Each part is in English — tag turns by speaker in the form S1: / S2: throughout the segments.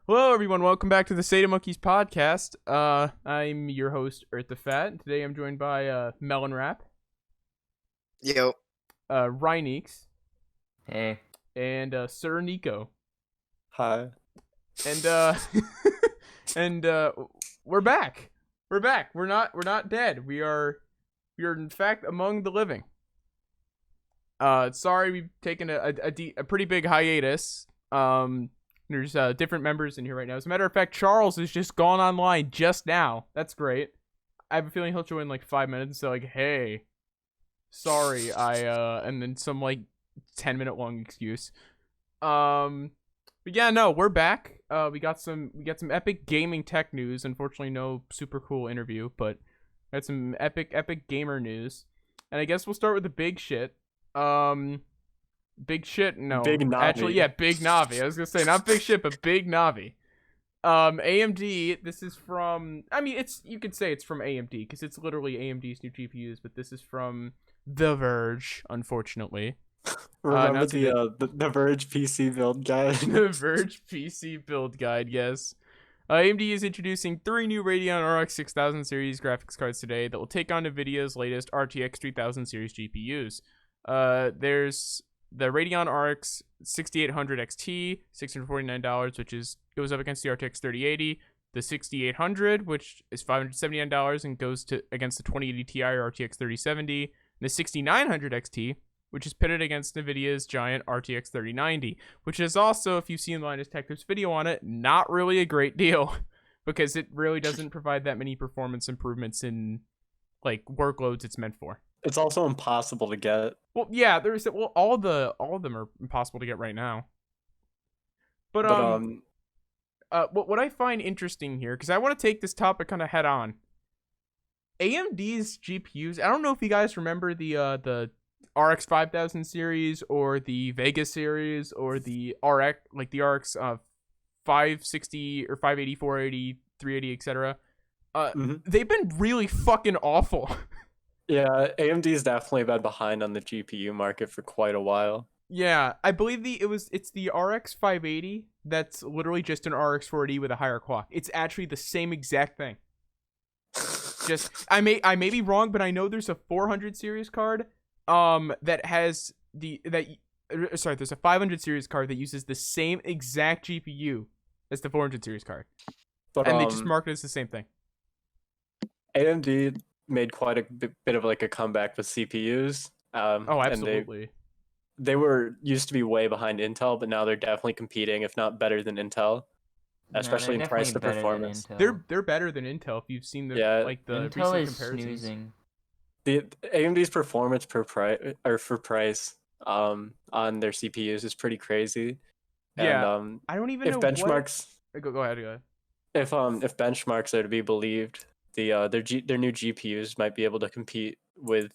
S1: Hello, everyone. Welcome back to the SATAMonkeys podcast. I'm your host, Earth the Fat, and today I'm joined by Melon Rap,
S2: Yo.
S1: Rhyneeks,
S3: Hey.
S1: and Sir Nico.
S4: Hi.
S1: And and we're back. We're back. We're not dead. We are in fact among the living. Sorry we've taken a pretty big hiatus. There's different members in here right now. As a matter of fact, Charles has just gone online just now. That's great. I have a feeling he'll join in like 5 minutes. So like, hey, sorry, and then some like 10-minute long excuse. But yeah, no, we're back. We got some epic gaming tech news. Unfortunately, no super cool interview, but we had some epic gamer news. And I guess we'll start with the big shit. Big shit? No.
S4: Big Navi.
S1: Actually, yeah, Big Navi. I was gonna say not big shit, but Big Navi. AMD. This is from. I mean, you could say it's from AMD because it's literally AMD's new GPUs, but this is from The Verge, unfortunately.
S4: Remember the Verge PC build guide?
S1: The Verge PC build guide, yes. AMD is introducing 3 new Radeon RX 6000 series graphics cards today that will take on NVIDIA's latest RTX 3000 series GPUs. There's the Radeon RX 6800 XT, $649, which goes up against the RTX 3080. The 6800, which is $579 and goes against the 2080 Ti or RTX 3070. And the 6900 XT, which is pitted against NVIDIA's giant RTX 3090, which is also, if you've seen Linus Tech Tips video on it, not really a great deal because it really doesn't provide that many performance improvements in like workloads it's meant for.
S4: It's also impossible to get.
S1: Well, yeah, all of them are impossible to get right now. But what I find interesting here, because I want to take this topic kind of head on. AMD's GPUs. I don't know if you guys remember the RX 5000 series or the Vega series or the RX the RX 560 or 580, 480, 380, etc. They've been really fucking awful.
S4: Yeah, AMD's definitely been behind on the GPU market for quite a while.
S1: Yeah, I believe it's the RX 580 that's literally just an RX 480 with a higher clock. It's actually the same exact thing. Just I may be wrong, but I know there's a 400 series card that has there's a 500 series card that uses the same exact GPU as the 400 series card.
S4: But
S1: and they just market it as the same thing.
S4: AMD made quite a bit of like a comeback with CPUs.
S1: Oh, absolutely.
S4: And they used to be way behind Intel, but now they're definitely competing, if not better than Intel, especially in price to performance.
S1: They're better than Intel if you've seen the
S3: Intel
S1: recent
S3: is
S1: comparisons.
S3: snoozing.
S4: The AMD's performance for price on their CPUs is pretty crazy.
S1: Yeah,
S4: and,
S1: I don't even
S4: if
S1: know
S4: benchmarks.
S1: Go ahead.
S4: If benchmarks are to be believed, their new GPUs might be able to compete with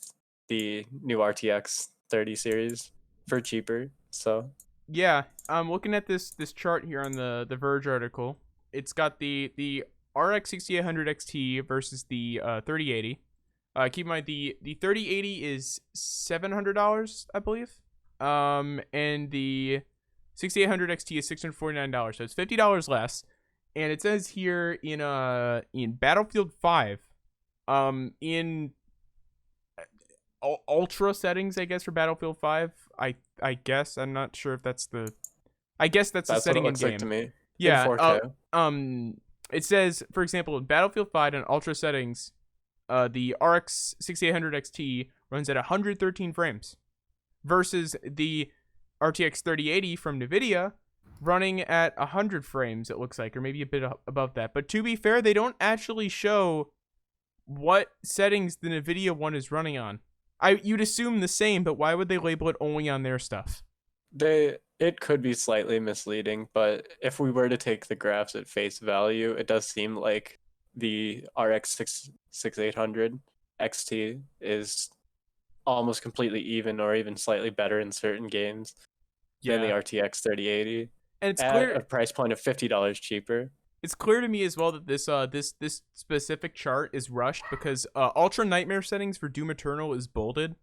S4: the new RTX 30 series for cheaper. So
S1: yeah, I'm looking at this chart here on the Verge article. It's got the RX 6800 XT versus the 3080. Keep in mind the 3080 is $700, I believe. And the 6800 XT is $649, so it's $50 less. And it says here in Battlefield 5, in ultra settings, I guess, for Battlefield 5. I guess I'm not sure if that's the. I guess that's the setting
S4: what it looks
S1: in game.
S4: like to me.
S1: Yeah.
S4: In 4K.
S1: It says, for example, in Battlefield 5 in ultra settings, the RX 6800 XT runs at 113 frames, versus the RTX 3080 from NVIDIA running at 100 frames, it looks like, or maybe a bit above that. But to be fair, they don't actually show what settings the NVIDIA one is running on. You'd assume the same, but why would they label it only on their stuff?
S4: It could be slightly misleading, but if we were to take the graphs at face value, it does seem like the RX 6800 XT is almost completely even or even slightly better in certain games than the RTX 3080.
S1: And it's
S4: at
S1: clear
S4: a price point of $50 cheaper.
S1: It's clear to me as well that this specific chart is rushed because Ultra Nightmare settings for Doom Eternal is bolded,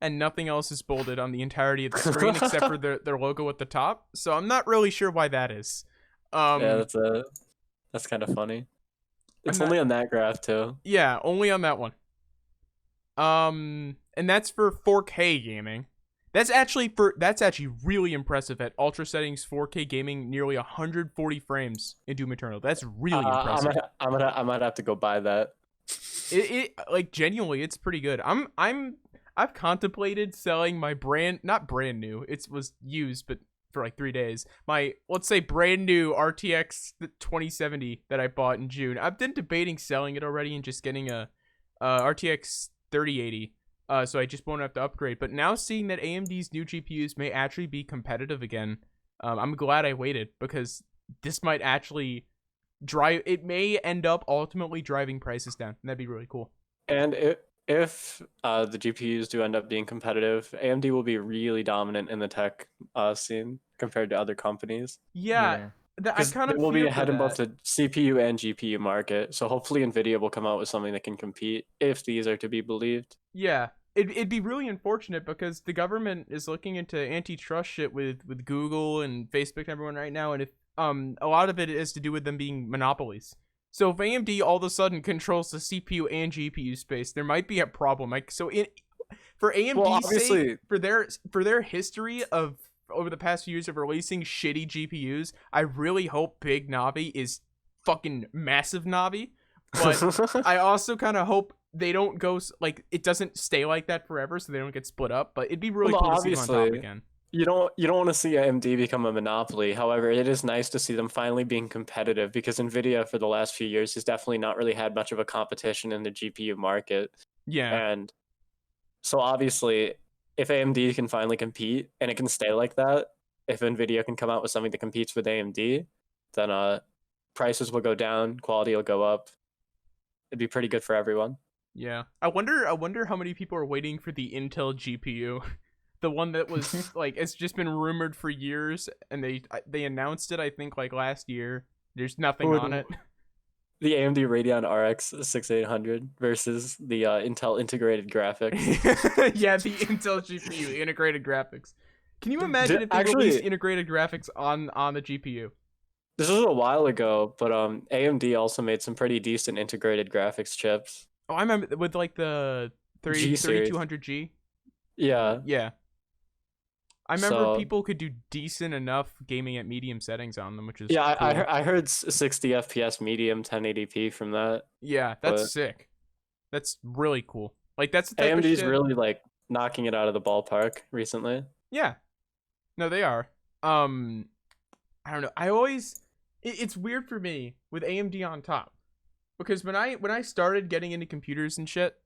S1: and nothing else is bolded on the entirety of the screen except for their logo at the top. So I'm not really sure why that is.
S4: Yeah, that's kind of funny. It's
S1: I'm not-
S4: only on that graph too.
S1: Yeah, only on that one. And that's for 4K gaming. That's actually really impressive at ultra settings 4K gaming, nearly 140 frames in Doom Eternal. That's really impressive.
S4: I might have to go buy that.
S1: It like genuinely, it's pretty good. I've contemplated selling my not brand new. It was used, but for like 3 days. My, let's say, brand new RTX 2070 that I bought in June. I've been debating selling it already and just getting a RTX 3080. So I just won't have to upgrade. But now seeing that AMD's new GPUs may actually be competitive again, I'm glad I waited, because this might actually it may end up ultimately driving prices down, and that'd be really cool.
S4: And if the GPUs do end up being competitive, AMD will be really dominant in the tech scene compared to other companies.
S1: Yeah. I kind of
S4: will be
S1: fear
S4: ahead
S1: for
S4: in both
S1: that.
S4: the CPU and GPU market. So hopefully Nvidia will come out with something that can compete, if these are to be believed.
S1: Yeah, it'd be really unfortunate, because the government is looking into antitrust shit with Google and Facebook and everyone right now, and if a lot of it is to do with them being monopolies. So if AMD all of a sudden controls the CPU and GPU space, there might be a problem. Like, so for AMD's sake, for their history of over the past few years of releasing shitty GPUs, I really hope Big Navi is fucking massive Navi. But I also kind of hope they don't go, like, it doesn't stay like that forever, so they don't get split up. But it'd be really cool to see them on top again.
S4: You don't want to see AMD become a monopoly. However, it is nice to see them finally being competitive, because Nvidia for the last few years has definitely not really had much of a competition in the GPU market.
S1: Yeah.
S4: And so obviously, if AMD can finally compete and it can stay like that, if Nvidia can come out with something that competes with AMD, then prices will go down, quality will go up. It'd be pretty good for everyone.
S1: Yeah. I wonder how many people are waiting for the Intel GPU. The one that was like, it's just been rumored for years, and they announced it, I think, like last year. There's nothing on it.
S4: The AMD Radeon RX 6800 versus the Intel integrated graphics.
S1: Yeah, the Intel GPU integrated graphics. Can you imagine if they released integrated graphics on the GPU?
S4: This was a while ago, but AMD also made some pretty decent integrated graphics chips.
S1: Oh, I remember with like the 3200G.
S4: Yeah.
S1: Yeah. I remember people could do decent enough gaming at medium settings on them, which is
S4: cool.
S1: I
S4: heard 60 FPS medium 1080p from that.
S1: Yeah, that's sick. That's really cool. Like, that's the type
S4: AMD's
S1: of shit.
S4: really like knocking it out of the ballpark recently.
S1: Yeah. No, they are. I don't know. It's weird for me with AMD on top, because when I started getting into computers and shit,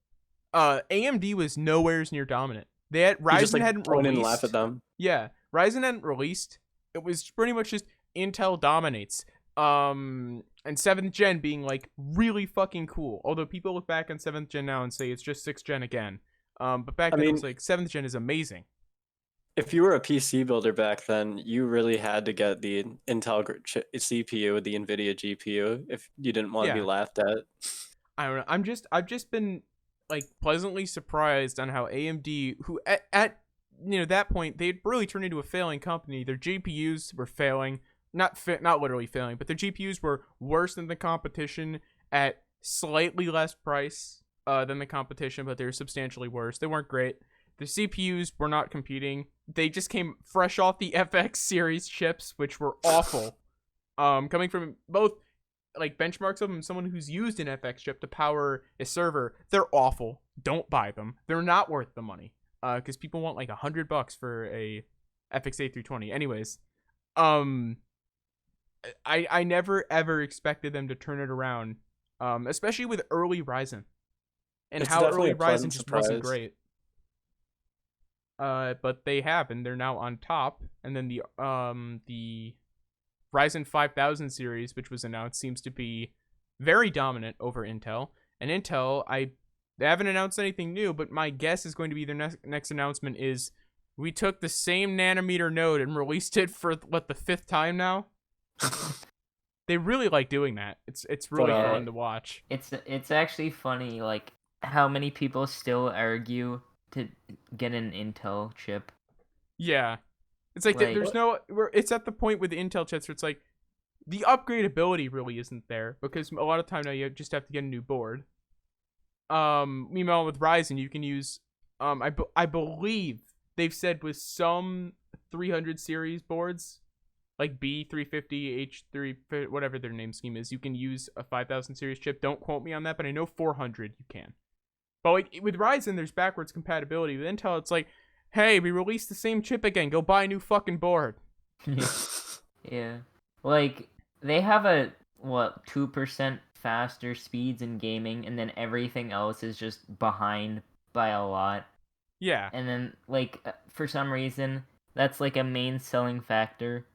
S1: AMD was nowhere near dominant. Ryzen hadn't released.
S4: And laugh at them.
S1: Yeah, Ryzen hadn't released. It was pretty much just Intel dominates. And 7th gen being like really fucking cool. Although people look back on 7th gen now and say it's just 6th gen again. But back then it was like 7th gen is amazing.
S4: If you were a PC builder back then, you really had to get the Intel CPU with the Nvidia GPU if you didn't want to be laughed at.
S1: I don't know. I've just been like pleasantly surprised on how AMD, who at that point they had really turned into a failing company. Their GPUs were failing, not literally failing, but their GPUs were worse than the competition at slightly less price than the competition, but they were substantially worse. They weren't great. The CPUs were not competing. They just came fresh off the FX series chips, which were awful. Coming from both like benchmarks of them, someone who's used an FX chip to power a server, they're awful. Don't buy them. They're not worth the money. Because people want like $100 for a FX 8320. Anyways, I never ever expected them to turn it around, especially with early Ryzen, and
S4: it's
S1: how early Ryzen just
S4: surprise.
S1: wasn't great. But they have, and they're now on top. And then the Ryzen 5000 series, which was announced, seems to be very dominant over Intel. And Intel, they haven't announced anything new, but my guess is going to be their next announcement is, we took the same nanometer node and released it for the 5th time now. They really like doing that. It's really fun to watch.
S3: It's actually funny, like how many people still argue to get an Intel chip.
S1: Yeah, it's like there's no. It's at the point with the Intel chips where it's like, the upgradability really isn't there because a lot of time now you just have to get a new board. Meanwhile with Ryzen you can use I believe they've said with some 300 series boards like B350, H3, whatever their name scheme is, you can use a 5000 series chip. Don't quote me on that, but I know 400 you can. But like with Ryzen, there's backwards compatibility. With Intel, it's like, hey, we released the same chip again. Go buy a new fucking board.
S3: Yeah. Like, they have a, 2% faster speeds in gaming, and then everything else is just behind by a lot.
S1: Yeah.
S3: And then, like, for some reason, that's like a main selling factor.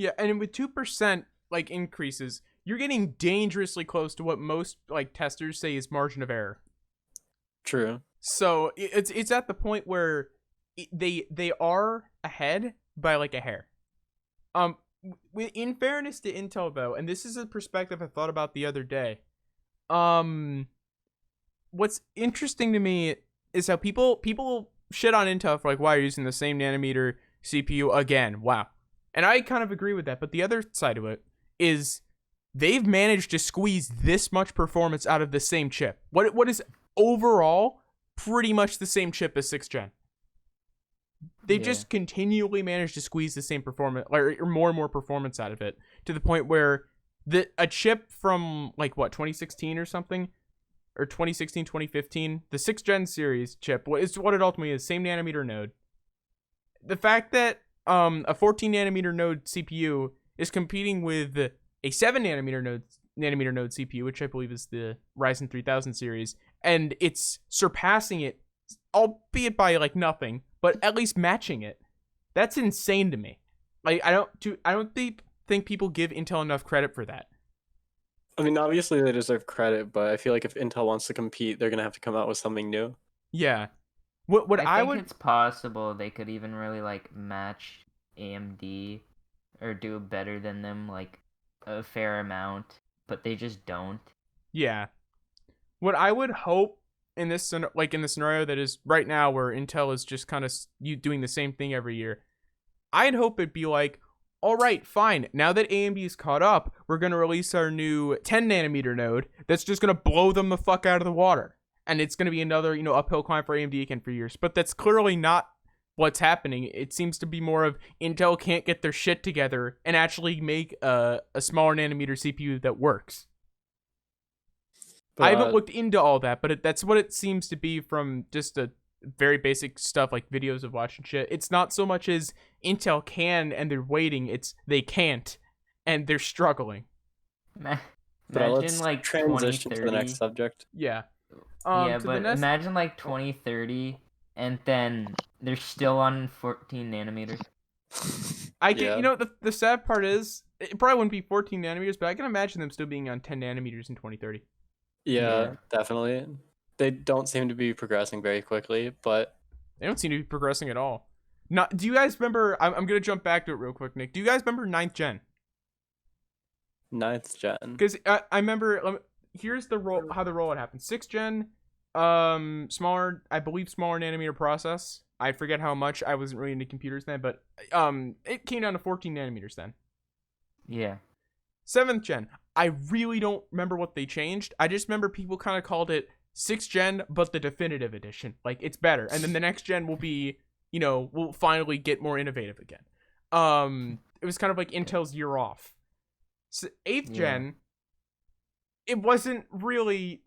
S1: Yeah, and with 2% like increases, you're getting dangerously close to what most like testers say is margin of error.
S4: True.
S1: So it's at the point where they are ahead by like a hair. In fairness to Intel though, and this is a perspective I thought about the other day. What's interesting to me is how people shit on Intel for like, why are you using the same nanometer CPU again? Wow. And I kind of agree with that, but the other side of it is they've managed to squeeze this much performance out of the same chip. What is overall pretty much the same chip as 6th gen. They've just continually managed to squeeze the same performance or more and more performance out of it to the point where a chip from like 2016 or something, or 2016, 2015, the 6th gen series chip is what it ultimately is, same nanometer node. The fact that a 14 nanometer node CPU is competing with a 7 nanometer node CPU, which I believe is the Ryzen 3000 series, and it's surpassing it, albeit by like nothing, but at least matching it. That's insane to me. Like I don't think people give Intel enough credit for that.
S4: I mean, obviously they deserve credit, but I feel like if Intel wants to compete, they're gonna have to come out with something new.
S1: Yeah. What
S3: I think
S1: would
S3: it's possible they could even really like match AMD or do better than them like a fair amount, but they just don't.
S1: Yeah. What I would hope in this scenario that is right now where Intel is just kind of doing the same thing every year, I'd hope it'd be like, all right, fine. Now that AMD is caught up, we're going to release our new 10 nanometer node that's just going to blow them the fuck out of the water. And it's going to be another, uphill climb for AMD again for years. But that's clearly not what's happening. It seems to be more of Intel can't get their shit together and actually make a smaller nanometer CPU that works.
S4: But,
S1: I haven't looked into all that, but that's what it seems to be from just a very basic stuff like videos of watching shit. It's not so much as Intel can and they're waiting, it's they can't and they're struggling.
S4: but
S3: Imagine
S4: let's
S3: like
S4: transition
S3: 2030.
S4: to the next subject.
S1: Yeah.
S3: Yeah, but imagine like 2030 and then they're still on 14 nanometers.
S1: I can,
S4: Yeah.
S1: the sad part is it probably wouldn't be 14 nanometers, but I can imagine them still being on 10 nanometers in 2030.
S4: Yeah, definitely. They don't seem to be progressing very quickly, but
S1: They don't seem to be progressing at all. Do you guys remember? I'm gonna jump back to it real quick, Nick. Do you guys remember 9th gen?
S4: 9th gen.
S1: Because I remember. Here's how the rollout happened. 6th gen, smaller nanometer process. I forget how much. I wasn't really into computers then, but it came down to 14 nanometers then.
S3: Yeah.
S1: 7th gen, I really don't remember what they changed. I just remember people kind of called it 6th gen, but the definitive edition. Like, it's better. And then the next gen will be, we'll finally get more innovative again. It was kind of like Intel's year off. So 8th gen, it wasn't really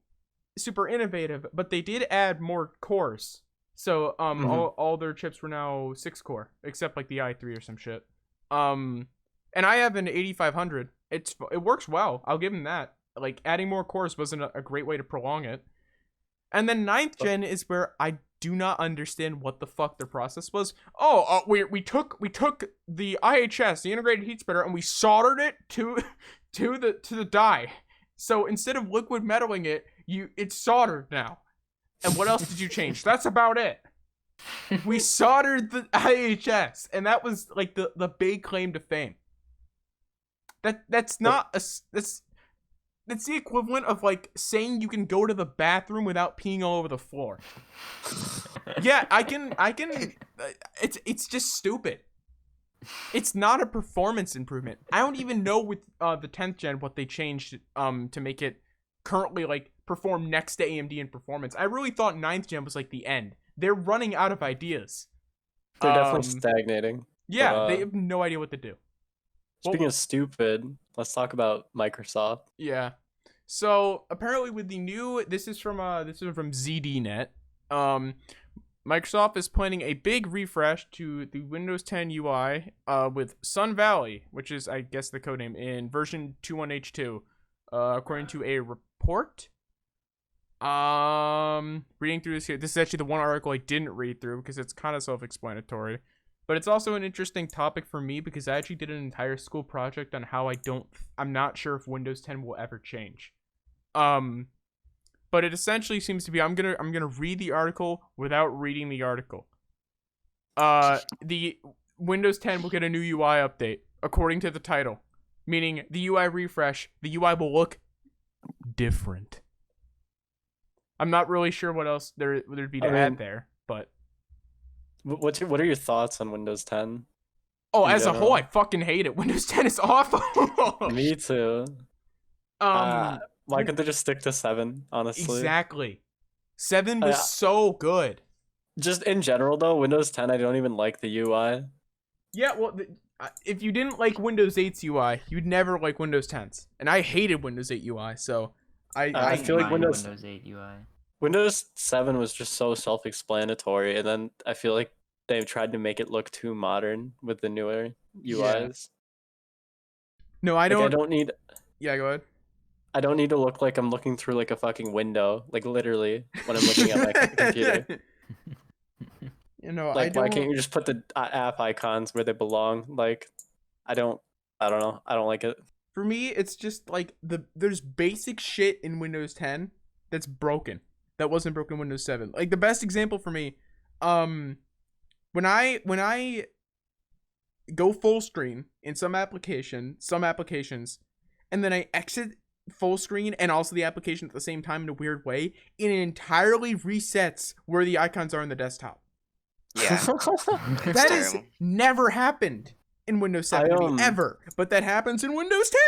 S1: super innovative, but they did add more cores. So all their chips were now 6 core, except like the i3 or some shit. And I have an 8500. It works well. I'll give them that. Like, adding more cores wasn't a great way to prolong it. And then 9th gen is where I do not understand what the fuck their process was. We took the IHS, the integrated heat spreader, and we soldered it to the die. So instead of liquid metaling it, it's soldered now. And what else did you change? That's about it. We soldered the IHS, and that was like the big claim to fame. That's the equivalent of like saying you can go to the bathroom without peeing all over the floor. Yeah, I can. It's just stupid. It's not a performance improvement. I don't even know with the 10th gen what they changed to make it currently like perform next to AMD in performance. I really thought 9th gen was like the end. They're running out of ideas.
S4: They're definitely stagnating.
S1: Yeah,
S4: But,
S1: they have no idea what to do.
S4: speaking of stupid, let's talk about Microsoft.
S1: Yeah. So apparently with the new, this is from ZDNet. Microsoft is planning a big refresh to the Windows 10 UI with Sun Valley, which is, I guess, the codename, in version 21H2, according to a report. Reading through this here, this is actually the one article I didn't read through because it's kind of self-explanatory. But it's also an interesting topic for me because I actually did an entire school project on how I'm not sure if Windows 10 will ever change. But it essentially seems to be I'm gonna read the article without reading the article. The Windows 10 will get a new UI update according to the title, meaning the UI refresh. The UI will look different. I'm not really sure what else there'd be to add there, but
S4: What are your thoughts on Windows 10?
S1: as a whole, I fucking hate it. Windows 10 is awful.
S4: Me too. Why couldn't they just stick to 7, honestly?
S1: Exactly. 7 was so good.
S4: Just in general, though, Windows 10, I don't even like the UI.
S1: Yeah, well, if you didn't like Windows 8's UI, you'd never like Windows 10's. And I hated Windows 8 UI, so
S4: I feel like Windows
S3: 8 UI.
S4: Windows 7 was just so self-explanatory, and then I feel like they've tried to make it look too modern with the newer UIs.
S1: No, I don't.
S4: I don't need.
S1: Yeah, go ahead.
S4: I don't need to look like I'm looking through like a fucking window, like literally when I'm looking at my computer.
S1: You know,
S4: like why can't you just put the app icons where they belong? Like, I don't know. I don't like it.
S1: For me, it's just like there's basic shit in Windows 10 that's broken. That wasn't broken in Windows 7. Like the best example for me, when I go full screen in some applications, and then I exit full screen and also the application at the same time in a weird way, it entirely resets where the icons are in the desktop.
S2: Yeah.
S1: That has never happened in Windows 7 to me ever, but that happens in Windows 10.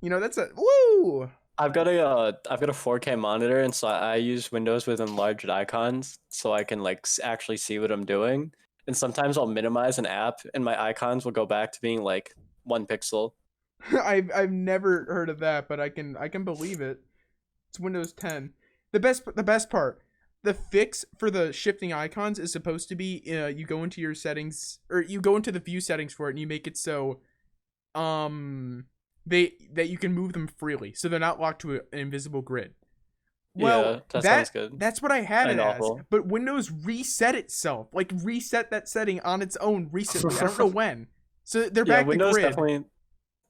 S1: You know, that's a woo.
S4: I've got a 4K monitor, and so I use Windows with enlarged icons so I can like actually see what I'm doing. And sometimes I'll minimize an app, and my icons will go back to being like 1 pixel.
S1: I've never heard of that, but I can believe it. It's Windows 10. The best part, the fix for the shifting icons is supposed to be you go into your settings, or you go into the view settings for it, and you make it so that you can move them freely, so they're not locked to an invisible grid. Well,
S4: yeah, that sounds good.
S1: That's what I had it as,
S4: awful.
S1: but Windows reset itself, like reset that setting on its own recently. I don't know when. So they're back
S4: Windows
S1: to grid.
S4: Definitely,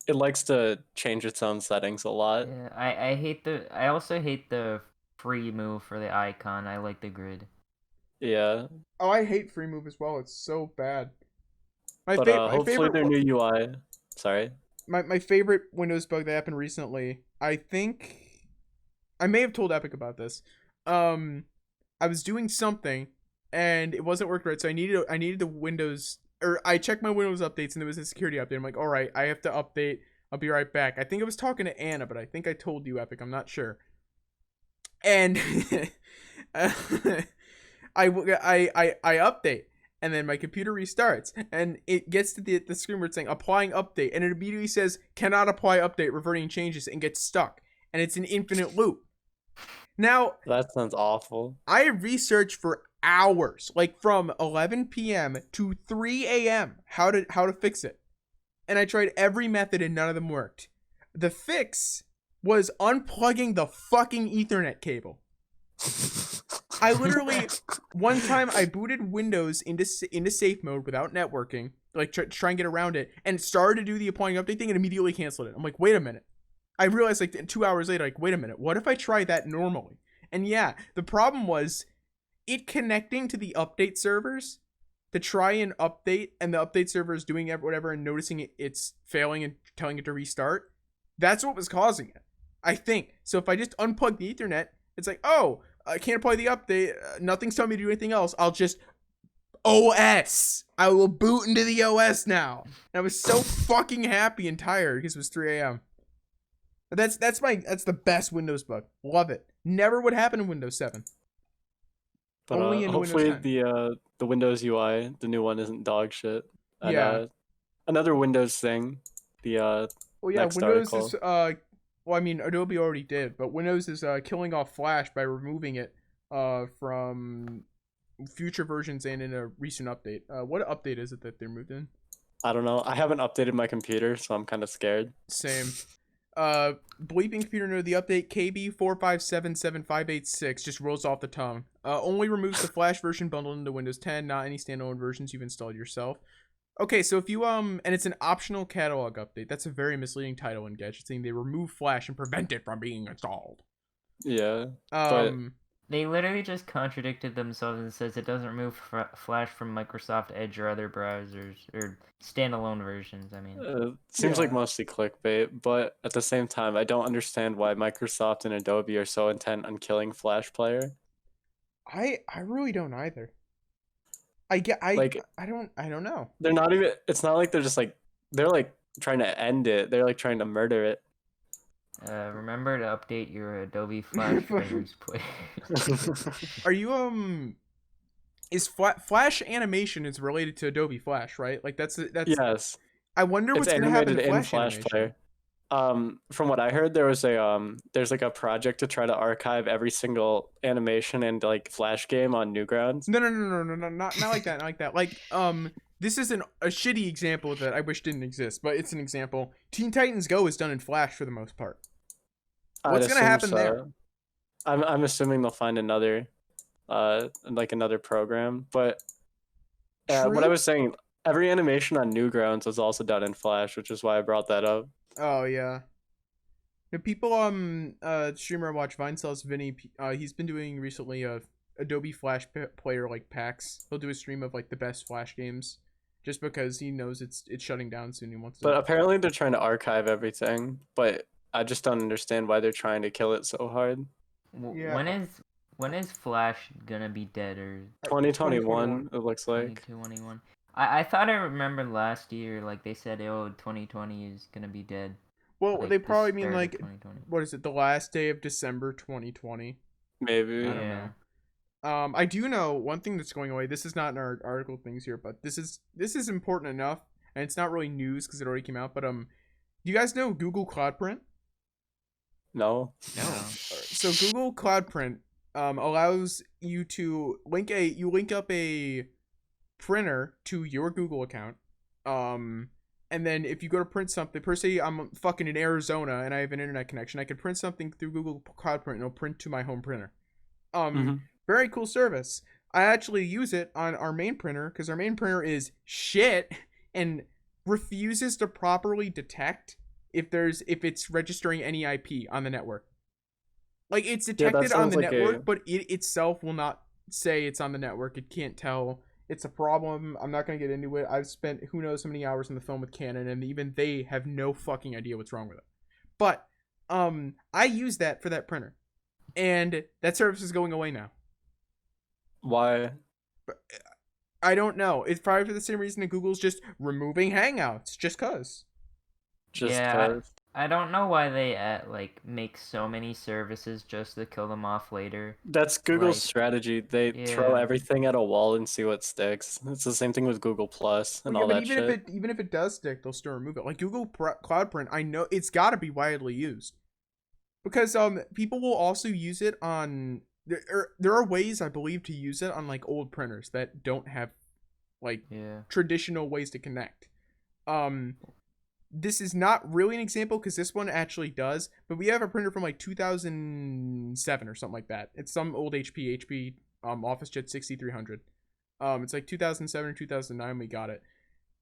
S4: it likes to change its own settings a lot.
S3: Yeah, I also hate the free move for the icon. I like the grid.
S4: Yeah.
S1: Oh, I hate free move as well. It's so bad.
S4: Hopefully their new UI. Sorry.
S1: My favorite Windows bug that happened recently. I think I may have told Epic about this. I was doing something and it wasn't working right, so I needed the Windows, or I checked my Windows updates and there was a security update. I'm like, all right, I have to update. I'll be right back. I think I was talking to Anna, but I think I told you, Epic. I'm not sure. And I update, and then my computer restarts, and it gets to the screen where it's saying applying update, and it immediately says cannot apply update, reverting changes, and gets stuck, and it's an infinite loop. Now
S4: that sounds awful.
S1: I researched for hours, like from 11 p.m. to 3 a.m. how to fix it, and I tried every method and none of them worked. The fix was unplugging the fucking Ethernet cable. I literally, one time I booted Windows into safe mode without networking, like try and get around it, and started to do the applying update thing and immediately canceled it. I'm like, wait a minute. I realized like 2 hours later, like, wait a minute, what if I try that normally? And yeah, the problem was it connecting to the update servers to try and update, and the update server is doing whatever and noticing it's failing and telling it to restart. That's what was causing it, I think. So if I just unplug the Ethernet, it's like, oh, I can't apply the update. Nothing's telling me to do anything else. I'll just OS. I will boot into the OS now. And I was so fucking happy and tired because it was 3 a.m. That's the best Windows bug. Love it. Never would happen in Windows 7.
S4: But
S1: Only in
S4: hopefully
S1: Windows 10.
S4: the Windows UI, the new one, isn't dog shit. And,
S1: Yeah.
S4: another Windows thing, the
S1: Well, yeah,
S4: next
S1: Windows
S4: article.
S1: is well, I mean, Adobe already did, but Windows is killing off Flash by removing it from future versions and in a recent update. What update is it that they're moved in?
S4: I don't know. I haven't updated my computer, so I'm kind of scared.
S1: Same. Bleeping computer node, the update KB4577586 just rolls off the tongue. Only removes the Flash version bundled into Windows 10, not any standalone versions you've installed yourself. Okay, so if you and it's an optional catalog update. That's a very misleading title in Gadget, saying they remove Flash and prevent it from being installed.
S4: Yeah. But
S3: They literally just contradicted themselves and says it doesn't remove Flash from Microsoft Edge or other browsers or standalone versions. I mean,
S4: seems like
S1: Yeah.
S4: mostly clickbait, but at the same time, I don't understand why Microsoft and Adobe are so intent on killing Flash Player.
S1: I really don't either. I don't know.
S4: They're not even. It's not like they're just like they're like trying to end it. They're like trying to murder it.
S3: remember to update your Adobe Flash players, please.
S1: Are you is Flash animation is related to Adobe Flash, right? Like that's
S4: Yes,
S1: I wonder
S4: it's
S1: what's gonna happen
S4: animated
S1: to
S4: in
S1: Flash
S4: Flash
S1: animation.
S4: Player. From what I heard, there was there's like a project to try to archive every single animation and like Flash game on Newgrounds.
S1: No, not like that, not like that. Like this is a shitty example that I wish didn't exist, but it's an example. Teen Titans Go is done in Flash for the most part. What's
S4: I'd
S1: gonna
S4: assume
S1: happen
S4: so.
S1: there?
S4: I'm assuming they'll find another like another program, but what I
S1: True?
S4: was saying, every animation on Newgrounds was also done in Flash, which is why I brought that up.
S1: Oh yeah. The people streamer I watch Vine sells Vinny. He's been doing recently Adobe Flash Player like packs. He'll do a stream of like the best Flash games, just because he knows it's shutting down soon. He wants to.
S4: But apparently they're trying to archive everything, but I just don't understand why they're trying to kill it so hard.
S1: Yeah.
S3: When is Flash gonna be dead or
S4: 2021, it looks like.
S3: 2021? I thought I remembered last year like they said 2020 is gonna be dead.
S1: Well,
S3: Like,
S1: they
S3: the
S1: probably mean
S3: start of
S1: like
S3: 2020.
S1: what is it? The last day of December 2020.
S4: Maybe.
S1: I don't know. I do know one thing that's going away. This is not in our article things here, but this is important enough, and it's not really news because it already came out. But do you guys know Google Cloud Print?
S4: No.
S3: No.
S1: So Google Cloud Print allows you to link up a printer to your Google account. And then if you go to print something, per se, I'm fucking in Arizona and I have an internet connection, I could print something through Google Cloud Print and it'll print to my home printer. Very cool service. I actually use it on our main printer because our main printer is shit and refuses to properly detect if it's registering any IP on the network. Like it's detected on the network, but it itself will not say it's on the network. It can't tell. It's a problem. I'm not gonna get into it. I've spent who knows how many hours on the phone with Canon, and even they have no fucking idea what's wrong with it. But I use that for that printer, and that service is going away now.
S4: Why?
S1: I don't know. It's probably for the same reason that Google's just removing Hangouts, just cause.
S4: Just
S3: Yeah,
S4: 'cause.
S3: I don't know why they like make so many services just to kill them off later.
S4: That's Google's
S3: Like,
S4: strategy. They throw
S3: yeah.
S4: everything at a wall and see what sticks. It's the same thing with Google Plus and
S1: Well,
S4: all
S1: yeah, but
S4: that shit.
S1: even if it does stick, they'll still remove it. Like Google Cloud Print, I know it's got to be widely used because people will also use it on there are ways I believe to use it on like old printers that don't have like traditional ways to connect. This is not really an example because this one actually does, but we have a printer from like 2007 or something like that. It's some old HP OfficeJet 6300. It's like 2007 or 2009 we got it.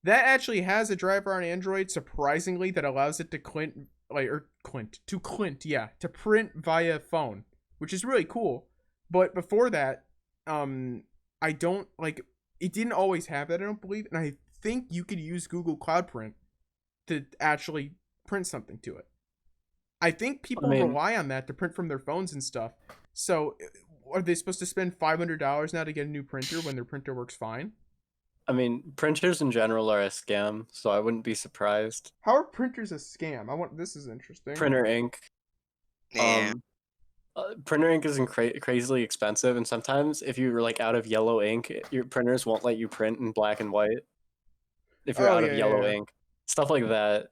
S1: That actually has a driver on Android, surprisingly, that allows it to to print via phone, which is really cool. But before that, I don't like it didn't always have that, I don't believe, and I think you could use Google Cloud Print to actually print something to it. I think people rely on that to print from their phones and stuff. So are they supposed to spend $500 now to get a new printer when their printer works fine?
S4: I mean, printers in general are a scam, so I wouldn't be surprised.
S1: How are printers a scam? This is interesting.
S4: Printer ink.
S2: Yeah.
S4: Printer ink is crazily expensive, and sometimes if you're like out of yellow ink, your printers won't let you print in black and white. If you're
S1: Oh,
S4: out
S1: yeah,
S4: of
S1: yeah,
S4: yellow
S1: yeah.
S4: ink, stuff like that.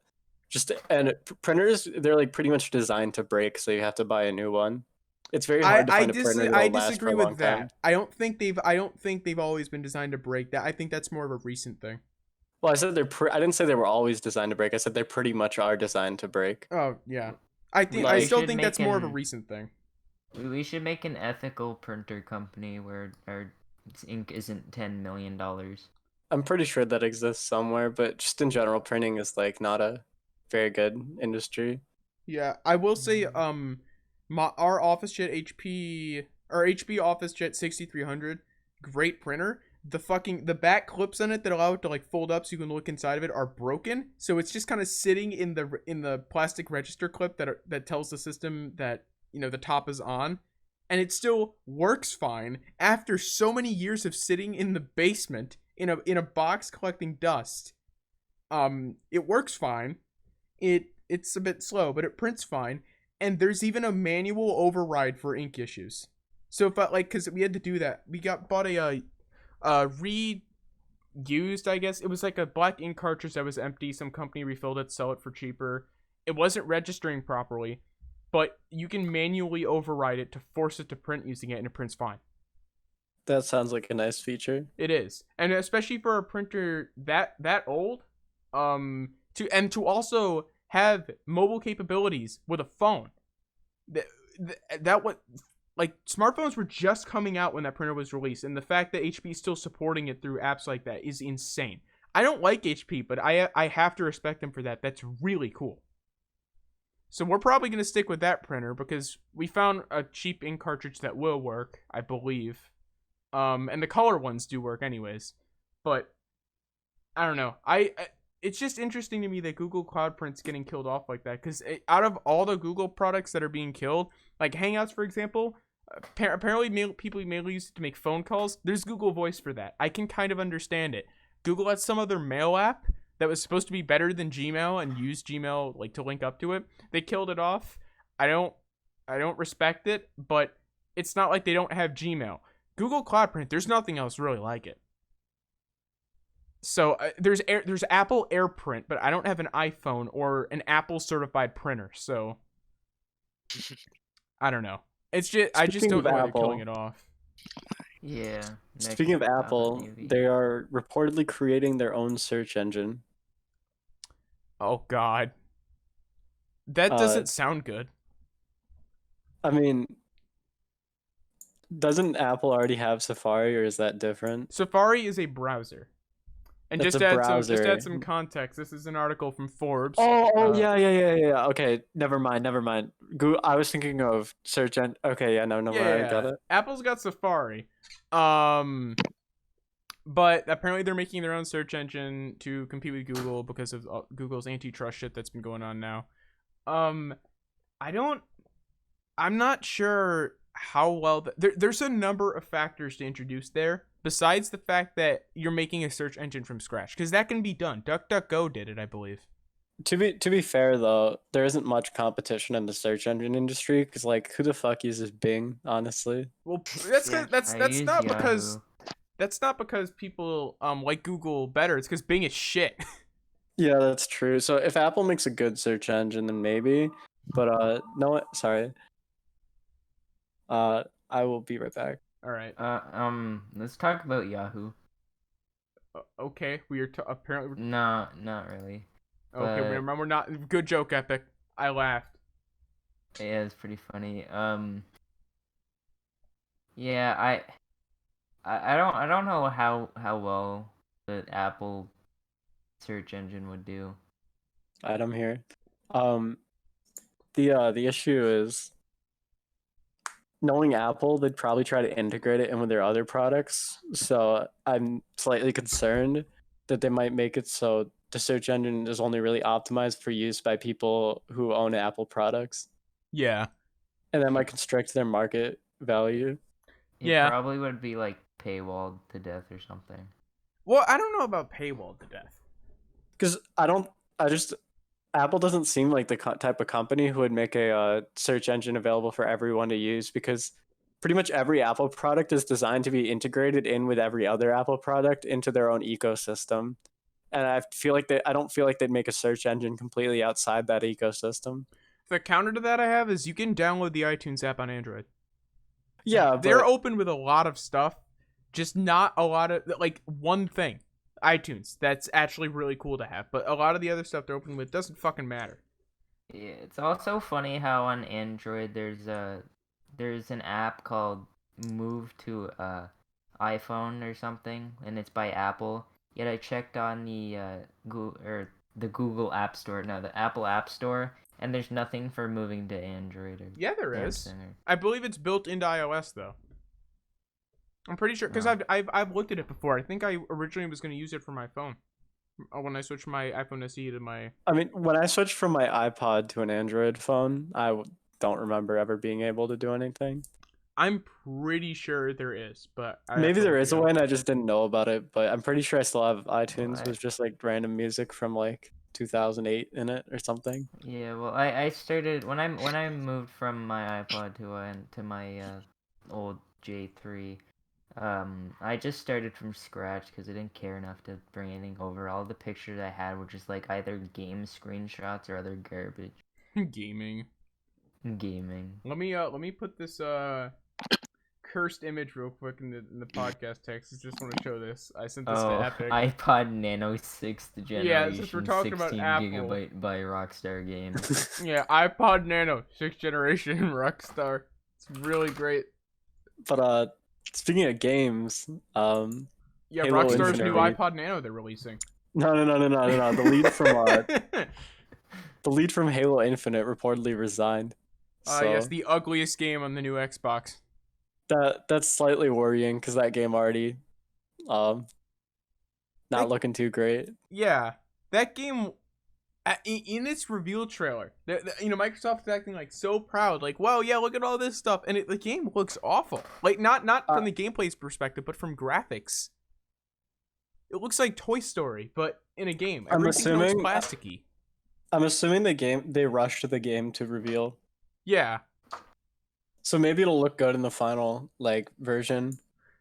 S4: Printers, they're like pretty much designed to break, so you have to buy a new one. It's very hard to find a printer
S1: I
S4: that'll last for
S1: disagree
S4: a long
S1: with that.
S4: time.
S1: I don't think they've always been designed to break. That I think that's more of a recent thing.
S4: Well, I said I didn't say they were always designed to break. I said they pretty much are designed to break.
S1: Oh yeah,
S3: We
S1: I
S4: Like-
S1: still
S3: should
S1: think that's
S3: make
S1: more of a
S3: an-
S1: recent thing.
S3: We should make an ethical printer company where our ink isn't $10 million.
S4: I'm pretty sure that exists somewhere, but just in general, printing is like not a very good industry.
S1: Yeah, I will say our OfficeJet HP OfficeJet 6300, great printer. The back clips on it that allow it to like fold up so you can look inside of it are broken. So it's just kind of sitting in the plastic register clip that tells the system that, you know, the top is on, and it still works fine after so many years of sitting in the basement in a box collecting dust. It works fine. It's a bit slow, but it prints fine. And there's even a manual override for ink issues. So if because we had to do that, we bought a reused, I guess it was like a black ink cartridge that was empty. Some company refilled it, sell it for cheaper. It wasn't registering properly, but you can manually override it to force it to print using it, and it prints fine.
S4: That sounds like a nice feature.
S1: It is, and especially for a printer that old, to also have mobile capabilities with a phone. That what like smartphones were just coming out when that printer was released, and the fact that HP is still supporting it through apps like that is insane. I don't like HP, but I have to respect them for that. That's really cool. So we're probably going to stick with that printer because we found a cheap ink cartridge that will work, I believe. And the color ones do work anyways. But I don't know. It's just interesting to me that Google Cloud Print's getting killed off like that, because out of all the Google products that are being killed, like Hangouts, for example, apparently people mainly use it to make phone calls. There's Google Voice for that. I can kind of understand it. Google has some other mail app that was supposed to be better than Gmail and use Gmail like to link up to it. They killed it off. I don't respect it, but it's not like they don't have Gmail. Google Cloud Print, there's nothing else really like it. So there's Apple AirPrint, but I don't have an iPhone or an Apple certified printer, so I don't know. It's just I just don't know why they're killing it off.
S3: Yeah.
S4: Speaking of Apple, they are reportedly creating their own search engine.
S1: Oh God, that doesn't sound good.
S4: I mean, doesn't Apple already have Safari, or is that different?
S1: Safari is a browser. And
S4: That's
S1: just
S4: a
S1: to add some
S4: browser.
S1: context, this is an article from Forbes.
S4: Yeah. Okay, never mind. I was thinking of search engine. Okay, yeah, no, I got it.
S1: Apple's got Safari. But apparently they're making their own search engine to compete with Google because of Google's antitrust shit that's been going on now. I'm not sure how well there's a number of factors to introduce there besides the fact that you're making a search engine from scratch, because that can be done. DuckDuckGo did it, I believe.
S4: To be fair though, there isn't much competition in the search engine industry, because like, who the fuck uses Bing, honestly?
S1: Well, that's not because
S3: Yahoo.
S1: that's not because people like Google better. It's because Bing is shit.
S4: Yeah, that's true. So if Apple makes a good search engine, then maybe. But no, sorry. I will be right back.
S1: All right.
S3: Let's talk about Yahoo.
S1: Okay, we are apparently.
S3: No, not really.
S1: Okay,
S3: But-
S1: we're not. Good joke, Epic. I laughed.
S3: Yeah, it's pretty funny. Yeah, I don't know how well the Apple search engine would do.
S4: I'm here. The issue is, knowing Apple, they'd probably try to integrate it in with their other products. So I'm slightly concerned that they might make it so the search engine is only really optimized for use by people who own Apple products,
S1: Yeah.
S4: and that might constrict their market value.
S3: It
S1: Yeah.
S3: probably would be like paywalled to death or something.
S1: Well, I don't know about paywall to death.
S4: Because Apple doesn't seem like the type of company who would make a search engine available for everyone to use, because pretty much every Apple product is designed to be integrated in with every other Apple product into their own ecosystem. And I don't feel like they'd make a search engine completely outside that ecosystem.
S1: The counter to that I have is you can download the iTunes app on Android.
S4: Yeah,
S1: They're open with a lot of stuff, just not a lot of, like, one thing. iTunes, that's actually really cool to have, but a lot of the other stuff they're open with doesn't fucking matter.
S3: Yeah, it's also funny how on Android there's an app called Move to iPhone or something, and it's by Apple. Yet I checked on the Google App Store, no, the Apple App Store, and there's nothing for moving to Android or
S1: Yeah, there is.
S3: Samsung.
S1: I believe it's built into iOS though. I'm pretty sure because I've looked at it before. I think I originally was going to use it for my phone when I switched my iPhone SE to my.
S4: I mean, when I switched from my iPod to an Android phone, don't remember ever being able to do anything.
S1: I'm pretty sure there is, but
S4: maybe there is a way and I just didn't know about it. But I'm pretty sure I still have iTunes with just like random music from like 2008 in it or something.
S3: Yeah, well, I started when I moved from my iPod to my old J3. I just started from scratch because I didn't care enough to bring anything over. All the pictures I had were just like either game screenshots or other garbage.
S1: Gaming. Let me put this cursed image real quick in the podcast text. I just want to show this. I sent this to Epic.
S3: iPod Nano 6th generation.
S1: Yeah, since we're talking about
S3: 16
S1: Apple.
S3: gigabyte by Rockstar Games.
S1: Yeah, iPod Nano 6th generation Rockstar. It's really great.
S4: But speaking of games,
S1: yeah,
S4: Halo
S1: Rockstar's
S4: Infinite
S1: new
S4: Lead.
S1: iPod Nano they're releasing.
S4: No. The lead from Halo Infinite reportedly resigned. So
S1: Yes, the ugliest game on the new Xbox.
S4: that's slightly worrying because that game already not looking too great.
S1: Yeah, that game in its reveal trailer, Microsoft's acting like so proud, like, well, yeah, look at all this stuff, and the game looks awful. Like not from the gameplay's perspective, but from graphics. It looks like Toy Story, but in a game. Everything looks plasticky. I'm
S4: assuming they rushed the game to reveal.
S1: Yeah.
S4: So maybe it'll look good in the final version,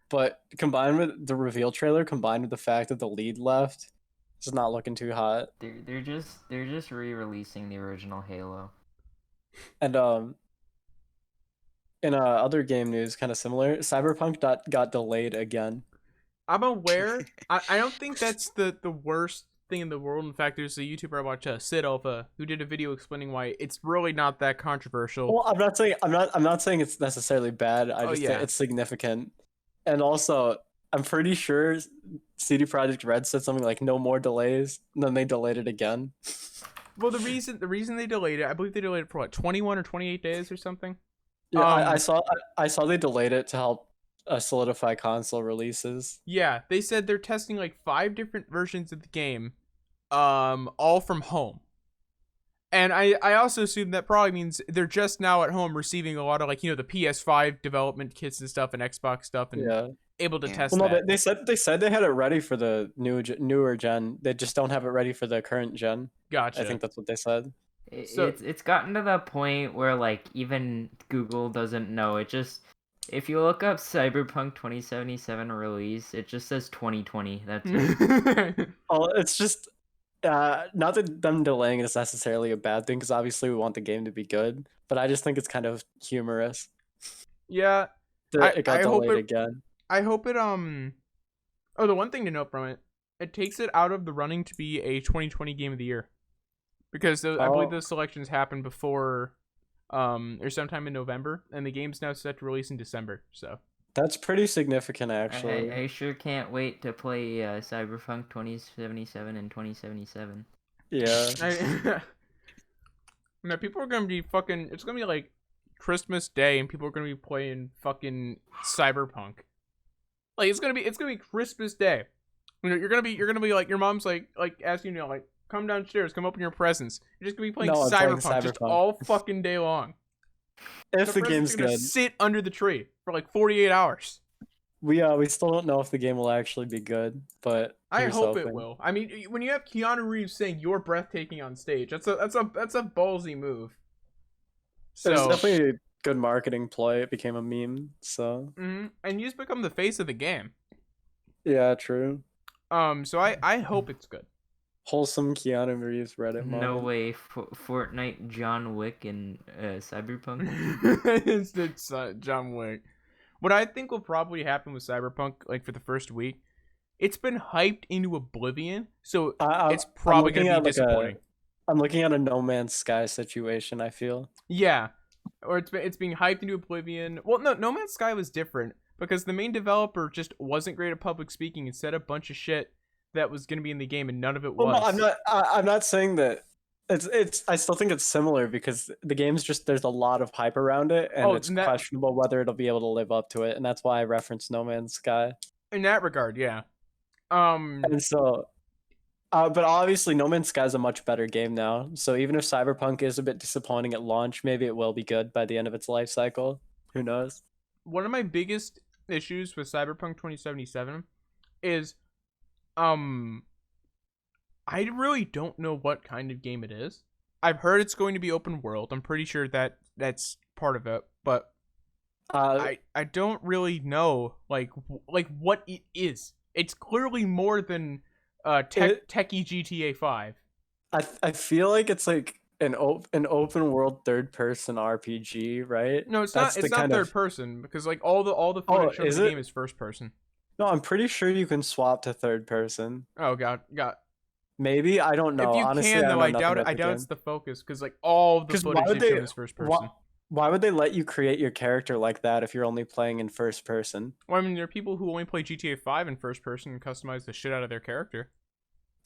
S4: but combined with the reveal trailer, combined with the fact that the lead left, it's not looking too hot.
S3: They're just re-releasing the original Halo.
S4: And in other game news, kind of similar, Cyberpunk got delayed again.
S1: I'm aware. I don't think that's the worst thing in the world. In fact, there's a YouTuber I watch, Sid Alpha, who did a video explaining why it's really not that controversial.
S4: Well, I'm not saying it's necessarily bad. I just think it's significant. And also, I'm pretty sure CD Projekt Red said something like no more delays, and then they delayed it again.
S1: Well, the reason they delayed it, I believe they delayed it for 21 or 28 days or something.
S4: Yeah, I saw they delayed it to help solidify console releases.
S1: Yeah, they said they're testing 5 different versions of the game, all from home. And I also assume that probably means they're just now at home receiving a lot of the PS5 development kits and stuff and Xbox stuff and able to test that.
S4: They said they had it ready for the newer gen. They just don't have it ready for the current gen.
S1: Gotcha.
S4: I think that's what they said.
S3: It's gotten to the point where even Google doesn't know. It just, if you look up Cyberpunk 2077 release, it just says 2020. That's it.
S4: Oh, it's just not that them delaying is necessarily a bad thing, because obviously we want the game to be good, but I just think it's kind of humorous.
S1: Yeah,
S4: it got delayed again.
S1: I hope it the one thing to note from it takes it out of the running to be a 2020 game of the year, because I believe those selections happened before or sometime in November, and the game's now set to release in December. So
S4: that's pretty significant, actually.
S3: I sure can't wait to play Cyberpunk 2077 and 2077.
S4: Yeah.
S1: Now people are gonna be fucking. It's gonna be Christmas Day, and people are gonna be playing fucking Cyberpunk. It's gonna be Christmas Day. You're gonna be your mom's asking you come downstairs, come open your presents. You're just gonna be playing Cyberpunk just all fucking day long.
S4: If the game's good,
S1: sit under the tree for 48 hours.
S4: we still don't know if the game will actually be good, but
S1: I
S4: here's
S1: hope it
S4: hoping.
S1: will. I mean, when you have Keanu Reeves saying "you're breathtaking" on stage, that's a ballsy move.
S4: It was
S1: So,
S4: definitely a good marketing ploy. It became a meme, so
S1: and you just become the face of the game.
S4: yeah, true.
S1: So I hope it's good.
S4: Wholesome Keanu Reeves Reddit
S3: No
S4: moment.
S3: way, Fortnite, John Wick, and Cyberpunk.
S1: it's John Wick. What I think will probably happen with Cyberpunk, like for the first week, it's been hyped into oblivion, so it's probably
S4: looking
S1: gonna
S4: at
S1: be disappointing.
S4: I'm looking at a No Man's Sky situation. I feel.
S1: Yeah, or it's being hyped into oblivion. Well, No Man's Sky was different because the main developer just wasn't great at public speaking and said a bunch of shit that was gonna be in the game, and none of it was.
S4: Well, no, I'm not. I'm not saying that. It's. I still think it's similar because the game's just there's a lot of hype around it, and it's questionable whether it'll be able to live up to it, and that's why I referenced No Man's Sky.
S1: In that regard, yeah.
S4: And so, but obviously, No Man's Sky is a much better game now. So even if Cyberpunk is a bit disappointing at launch, maybe it will be good by the end of its life cycle. Who knows?
S1: One of my biggest issues with Cyberpunk 2077 is, I really don't know what kind of game it is. I've heard it's going to be open world. I'm pretty sure that that's part of it, but I don't really know like what it is. It's clearly more than techie GTA 5.
S4: I feel like it's like an open world third person RPG, right?
S1: No, it's not. It's not third person because like all the footage from the game is first person.
S4: No, I'm pretty sure you can swap to third person.
S1: Oh god.
S4: Maybe, I don't know.
S1: If you
S4: honestly,
S1: can, though, I
S4: doubt
S1: it. I doubt it's the focus because like all the footage they've shown is first person.
S4: Why would they let you create your character like that if you're only playing in first person?
S1: Well, I mean, there are people who only play GTA 5 in first person and customize the shit out of their character.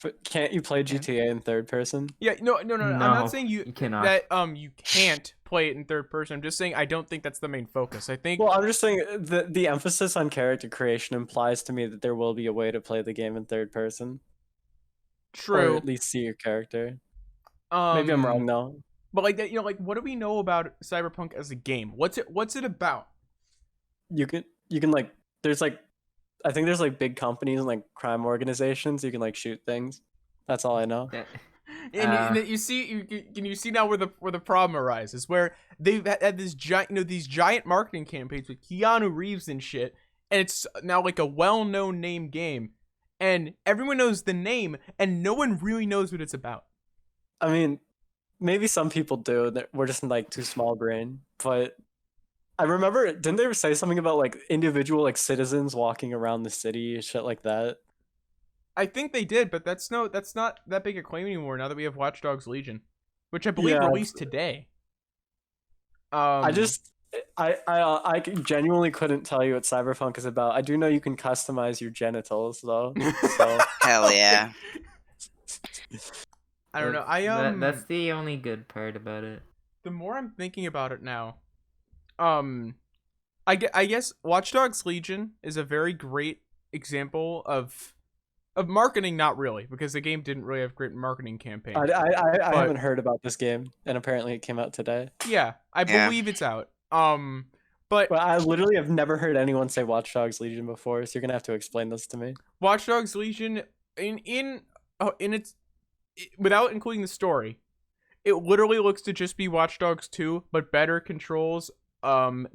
S4: But can't you play GTA in third person?
S1: Yeah, no. I'm not saying you
S3: cannot.
S1: That you can't play it in third person. I'm just saying I don't think that's the main focus. I think.
S4: Well, I'm just saying the emphasis on character creation implies to me that there will be a way to play the game in third person.
S1: True.
S4: Or at least see your character. Maybe I'm wrong though.
S1: But like that, like what do we know about Cyberpunk as a game? What's it about?
S4: You can like there's like I think there's like big companies and like crime organizations you can like shoot things. That's all I know.
S1: And you see now where the problem arises, where they've had this giant these giant marketing campaigns with Keanu Reeves and shit, and it's now like a well-known name game, and everyone knows the name, and no one really knows what it's about.
S4: I mean, maybe some people do. We're just like too small brain, but I remember, didn't they ever say something about like individual like citizens walking around the city and shit like that?
S1: I think they did, but that's not that big a claim anymore now that we have Watchdogs Legion, which I believe released today.
S4: I genuinely couldn't tell you what Cyberpunk is about. I do know you can customize your genitals though. So.
S2: Hell yeah.
S1: I don't know.
S3: That's the only good part about it.
S1: The more I'm thinking about it now, I guess Watchdogs Legion is a very great example of marketing. Not really, because the game didn't really have great marketing campaign.
S4: I haven't heard about this game, and apparently it came out today.
S1: Yeah, I believe it's out. But
S4: I literally have never heard anyone say Watchdogs Legion before, so you're gonna have to explain this to me.
S1: Watchdogs Legion, in its without including the story, it literally looks to just be Watch Dogs 2, but better controls,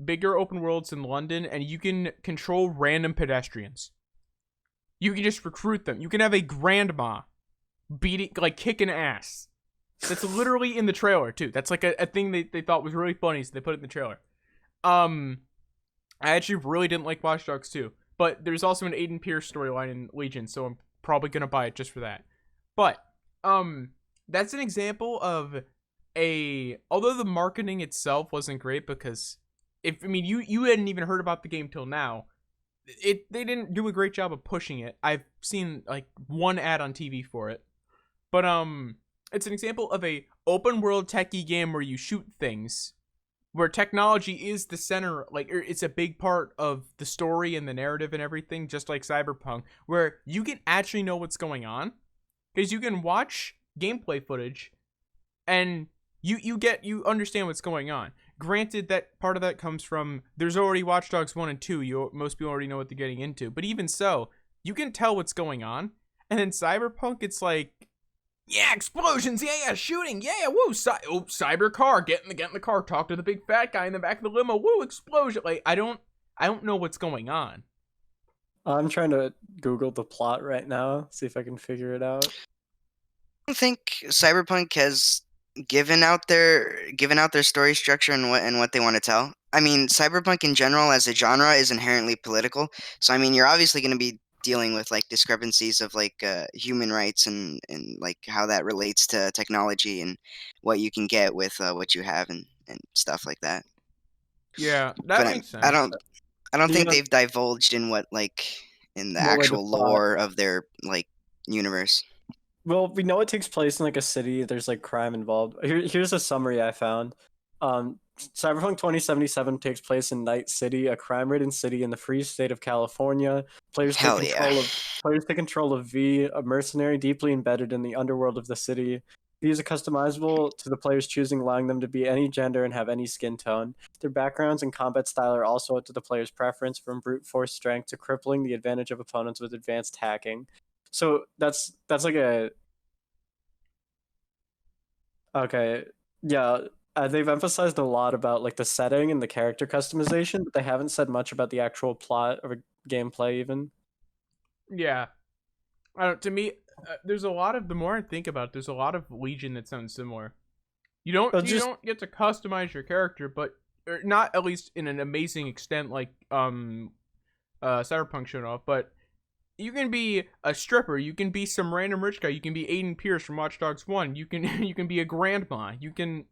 S1: bigger open worlds in London, and you can control random pedestrians. You can just recruit them. You can have a grandma kicking ass. That's literally in the trailer too. That's like a thing they thought was really funny, so they put it in the trailer. I actually really didn't like Watch Dogs 2, but there's also an Aiden Pierce storyline in Legion, so I'm probably gonna buy it just for that. But that's an example of although the marketing itself wasn't great, because you hadn't even heard about the game till now. They didn't do a great job of pushing it. I've seen like one ad on TV for it. But it's an example of a open world techie game where you shoot things, where technology is the center, like it's a big part of the story and the narrative and everything, just like Cyberpunk, where you can actually know what's going on. Because you can watch gameplay footage and you understand what's going on. granted that part of that comes from there's already Watch Dogs 1 and 2. Most people already know what they're getting into. But even so, you can tell what's going on. And then Cyberpunk, it's like, yeah, explosions, yeah, shooting, yeah, woo, cyber car, get in the car, talk to the big fat guy in the back of the limo, woo, explosion. Like, I don't know what's going on.
S4: I'm trying to Google the plot right now, see if I can figure it out.
S2: I don't think Cyberpunk has given out their story structure and what they want to tell. I mean, Cyberpunk in general as a genre is inherently political. So I mean, you're obviously going to be dealing with like discrepancies of like human rights and like how that relates to technology and what you can get with what you have and stuff like that.
S1: Yeah, that
S2: But
S1: makes sense.
S2: I don't
S4: Do you
S2: think
S4: know
S2: they've divulged in what like in the
S4: what way the
S2: actual
S4: plot?
S2: lore of their like universe.
S4: Well, we know it takes place in like a city. There's like crime involved. Here's a summary I found. Cyberpunk 2077 takes place in Night City, a crime-ridden city in the free state of California.
S2: Hell yeah.
S4: Players take control of V, a mercenary deeply embedded in the underworld of the city. These are customizable to the player's choosing, allowing them to be any gender and have any skin tone. Their backgrounds and combat style are also up to the player's preference, from brute force strength to crippling the advantage of opponents with advanced hacking. So that's like a okay, yeah. They've emphasized a lot about like the setting and the character customization, but they haven't said much about the actual plot or gameplay even.
S1: Yeah. To me, there's a lot of, the more I think about it, there's a lot of Legion that sounds similar. You don't get to customize your character, but or not at least in an amazing extent like Cyberpunk showed off, but you can be a stripper, you can be some random rich guy, you can be Aiden Pierce from Watch Dogs 1, you can you can be a grandma, you can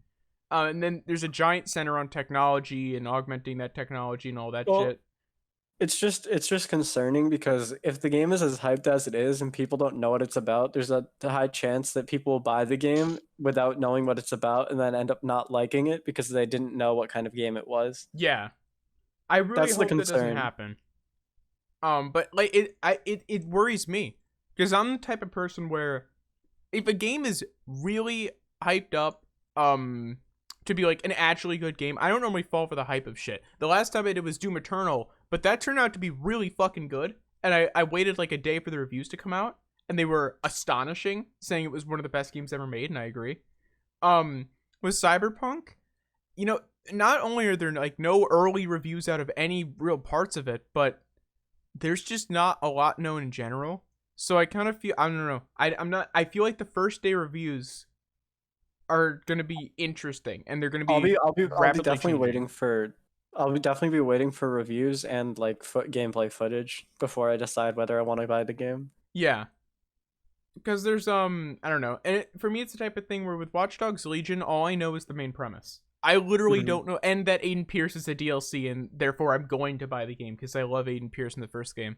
S1: and then there's a giant center on technology and augmenting that technology and all that shit.
S4: It's just concerning because if the game is as hyped as it is and people don't know what it's about, there's a high chance that people will buy the game without knowing what it's about and then end up not liking it because they didn't know what kind of game it was.
S1: Yeah. I really
S4: That's the
S1: hope that doesn't
S4: concern.
S1: happen. But like it worries me because I'm the type of person where if a game is really hyped up, to be like an actually good game, I don't normally fall for the hype of shit. The last time I did was Doom Eternal, but that turned out to be really fucking good. And I waited like a day for the reviews to come out, and they were astonishing, saying it was one of the best games ever made, and I agree. With Cyberpunk, you know, not only are there like no early reviews out of any real parts of it, but there's just not a lot known in general. So I kind of feel, I don't know. I feel like the first day reviews are going to be interesting and they're going to be
S4: I'll be
S1: rapidly
S4: definitely
S1: changing.
S4: waiting for I'll be definitely be waiting for reviews and like gameplay footage before I decide whether I want to buy the game.
S1: Yeah. Because there's I don't know. And for me it's the type of thing where with Watchdogs Legion all I know is the main premise. I literally don't know, and that Aiden Pierce is a DLC, and therefore I'm going to buy the game because I love Aiden Pierce in the first game.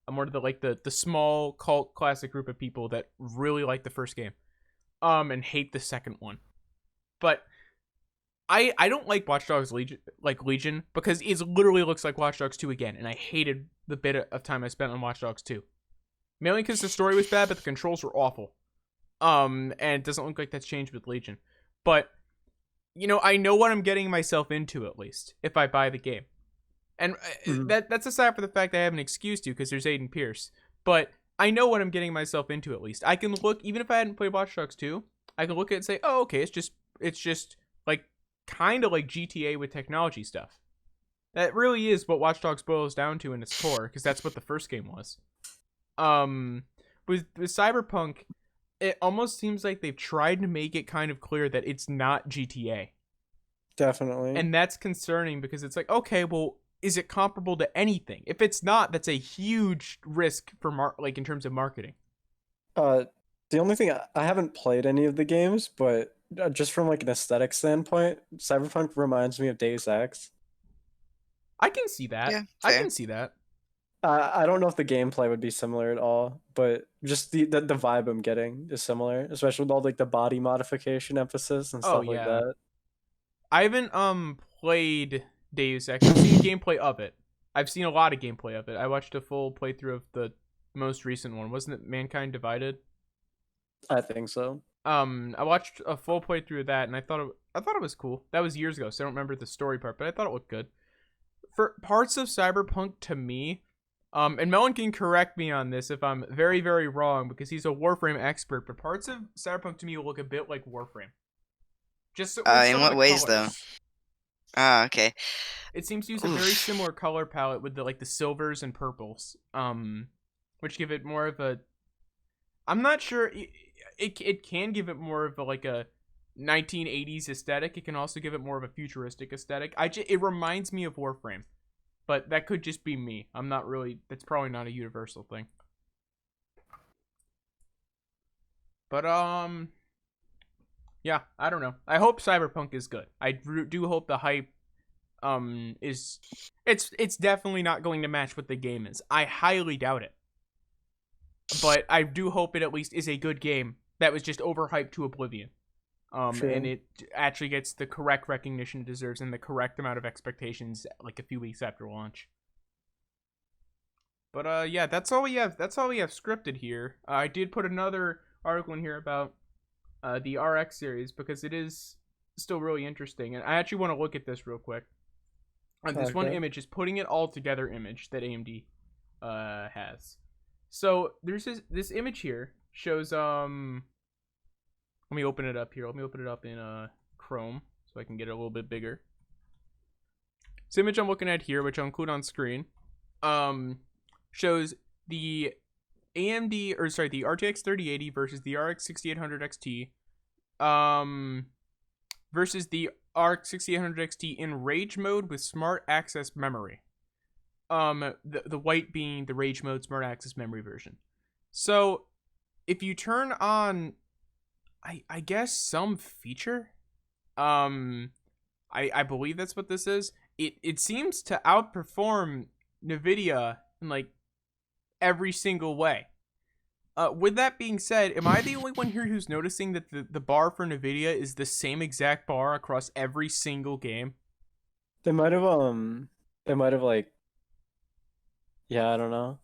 S1: I'm one of the small cult classic group of people that really like the first game, and hate the second one. But I don't like Watchdogs Legion because it literally looks like Watch Dogs 2 again, and I hated the bit of time I spent on Watch Dogs 2. Mainly because the story was bad, but the controls were awful. And it doesn't look like that's changed with Legion, but. You know, I know what I'm getting myself into, at least, if I buy the game. And that's aside for the fact that I have an excuse to, because there's Aiden Pierce. But I know what I'm getting myself into, at least. I can look, even if I hadn't played Watch Dogs 2, I can look at it and say, oh, okay, it's just like, kind of like GTA with technology stuff. That really is what Watch Dogs boils down to in its core, because that's what the first game was. With Cyberpunk, it almost seems like they've tried to make it kind of clear that it's not GTA.
S4: Definitely.
S1: And that's concerning because it's like, okay, well, is it comparable to anything? If it's not, that's a huge risk for like in terms of marketing.
S4: The only thing I haven't played any of the games, but just from like an aesthetic standpoint, Cyberpunk reminds me of Deus Ex.
S1: I can see that.
S2: Yeah,
S1: I
S2: fair.
S1: can see that.
S4: I don't know if the gameplay would be similar at all, but just the vibe I'm getting is similar, especially with all like the body modification emphasis and stuff like that.
S1: I haven't played Deus Ex. I've seen gameplay of it. I've seen a lot of gameplay of it. I watched a full playthrough of the most recent one. Wasn't it Mankind Divided?
S4: I think so.
S1: I watched a full playthrough of that, and I thought it was cool. That was years ago, so I don't remember the story part, but I thought it looked good. For parts of Cyberpunk, to me, and Melon can correct me on this if I'm very, very wrong, because he's a Warframe expert, but parts of Cyberpunk to me look a bit like Warframe. Just with some
S2: In
S1: of
S2: what
S1: the
S2: ways, though?
S1: colors.
S2: Ah, okay.
S1: It seems to use a very similar color palette with the silvers and purples, which give it more of a. I'm not sure. It can give it more of a 1980s aesthetic. It can also give it more of a futuristic aesthetic. It reminds me of Warframe, but that could just be me. I'm not really. That's probably not a universal thing. But yeah, I don't know. I hope Cyberpunk is good. I do hope the hype is it's definitely not going to match what the game is. I highly doubt it. But I do hope it at least is a good game that was just overhyped to oblivion.
S4: Sure.
S1: And it actually gets the correct recognition it deserves and the correct amount of expectations like a few weeks after launch. But yeah, that's all we have scripted here. I did put another article in here about the RX series because it is still really interesting, and I actually want to look at this real quick. This one image is putting it all together image that AMD has. So there's this image here shows let me open it up here. Let me open it up in Chrome so I can get it a little bit bigger. This image I'm looking at here, which I'll include on screen, shows the the RTX 3080 versus the RX 6800 XT, versus the RX 6800 XT in rage mode with smart access memory. The white being the rage mode smart access memory version. So if you turn on, I guess some feature, I believe that's what this is. It seems to outperform NVIDIA in like every single way. With that being said, am I the only one here who's noticing that the bar for NVIDIA is the same exact bar across every single game?
S4: They might have like, yeah, I don't know.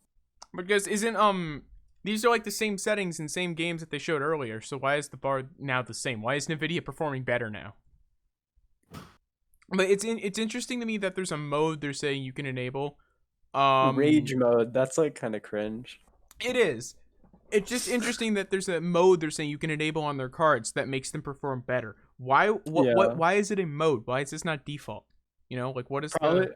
S1: Because these are like the same settings and same games that they showed earlier, so why is the bar now the same? Why is NVIDIA performing better now? But it's interesting to me that there's a mode they're saying you can enable.
S4: Rage mode, that's like kind of cringe.
S1: It is. It's just interesting that there's a mode they're saying you can enable on their cards that makes them perform better. Why? Why is it a mode? Why is this not default? You know, like what is
S4: Probably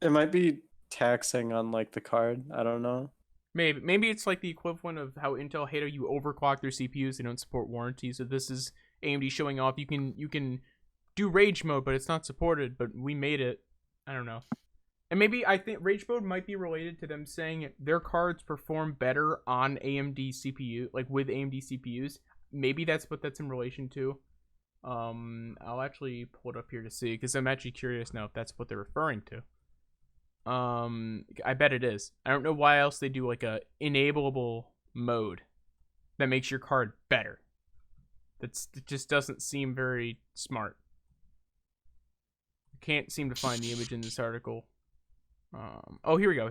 S4: it might be taxing on like the card. I don't know.
S1: Maybe it's like the equivalent of how Intel hate how you overclock their CPUs. They don't support warranty. So this is AMD showing off. You can do rage mode, but it's not supported. But we made it. I don't know. And maybe I think rage mode might be related to them saying their cards perform better on AMD CPU, like with AMD CPUs. Maybe that's what that's in relation to. I'll actually pull it up here to see because I'm actually curious now if that's what they're referring to. I bet it is. I don't know why else they do like a enableable mode that makes your card better. It just doesn't seem very smart. I can't seem to find the image in this article. Oh, here we go.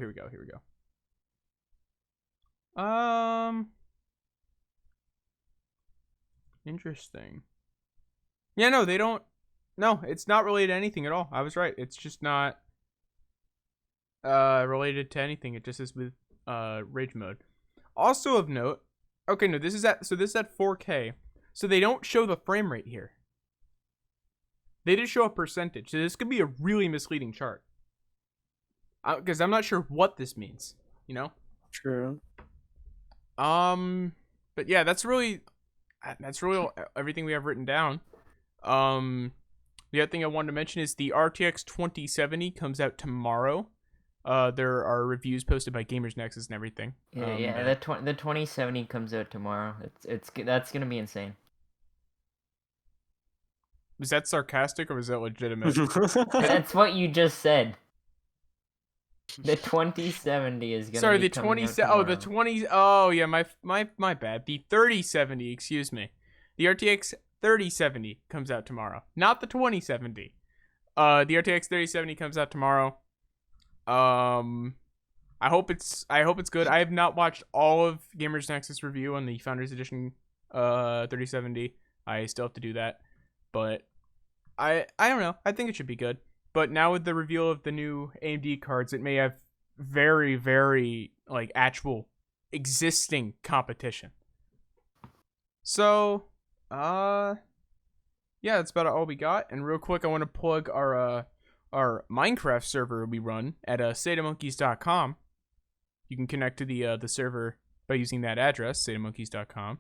S1: Interesting. Yeah, no, they don't. No, it's not related to anything at all. I was right. It's just not related to anything. It just is with rage mode. Also of note, okay, no, this is at 4K. So they don't show the frame rate here. They just show a percentage. So this could be a really misleading chart. Because I'm not sure what this means, you know?
S4: True.
S1: But yeah, that's really everything we have written down. The other thing I wanted to mention is the RTX 2070 comes out tomorrow. There are reviews posted by Gamers Nexus and everything.
S3: The 2070 comes out tomorrow. That's gonna be insane.
S1: Was that sarcastic or was that legitimate?
S3: That's what you just said. The 2070 is gonna.
S1: Sorry,
S3: be
S1: the 20.
S3: tomorrow.
S1: The 20. Oh yeah, my bad. The 3070. Excuse me. The RTX 3070 comes out tomorrow, not the 2070. The RTX 3070 comes out tomorrow. I hope it's good. I have not watched all of Gamers Nexus review on the Founders Edition 3070. I still have to do that, but I don't know. I think it should be good. But now with the reveal of the new AMD cards, it may have very, very like actual existing competition. So, yeah, that's about all we got. And real quick, I want to plug our Minecraft server we run at SATAMonkeys.com. You can connect to the server by using that address, SATAMonkeys.com.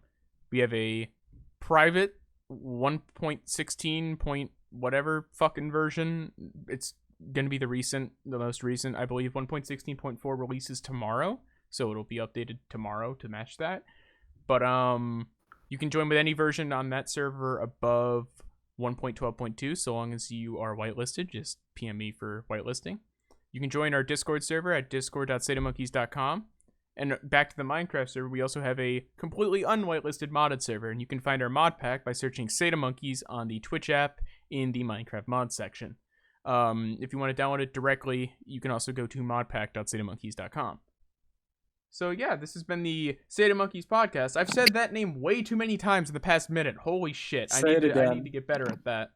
S1: We have a private 1.16 point whatever fucking version. It's gonna be the most recent, I believe. 1.16.4 releases tomorrow, so it'll be updated tomorrow to match that. But you can join with any version on that server above 1.12.2, so long as you are whitelisted. Just PM me for whitelisting. You can join our Discord server at discord.satamonkeys.com. And back to the Minecraft server, we also have a completely unwhitelisted modded server, and you can find our mod pack by searching SATAMonkeys on the Twitch app in the Minecraft mod section. If you want to download it directly, you can also go to modpack.satamonkeys.com. So yeah, this has been the SATAMonkeys podcast. I've said that name way too many times in the past minute. Holy shit. I need to get better at that.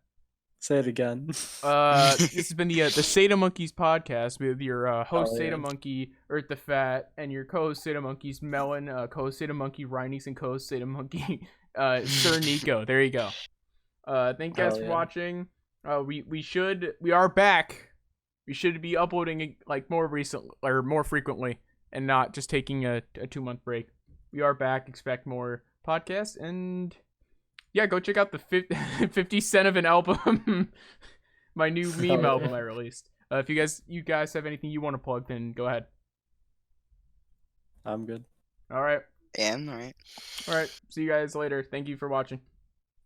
S4: Say it again.
S1: This has been the SATAMonkeys podcast with your host SATAMonkey, Earth the Fat, and your co-host SATAMonkeys, Melon, co-host SATAMonkey, Rhinings, and co-host SATAMonkey, Sir Nico. There you go. Thank you guys for watching. We are back. We should be uploading like more frequently, and not just taking a 2-month break. We are back. Expect more podcasts, and yeah, go check out the 50 cent of an album, my new meme album I released. If you guys have anything you want to plug, then go ahead.
S4: I'm good.
S1: All right.
S2: Yeah, all right.
S1: All right. See you guys later. Thank you for watching.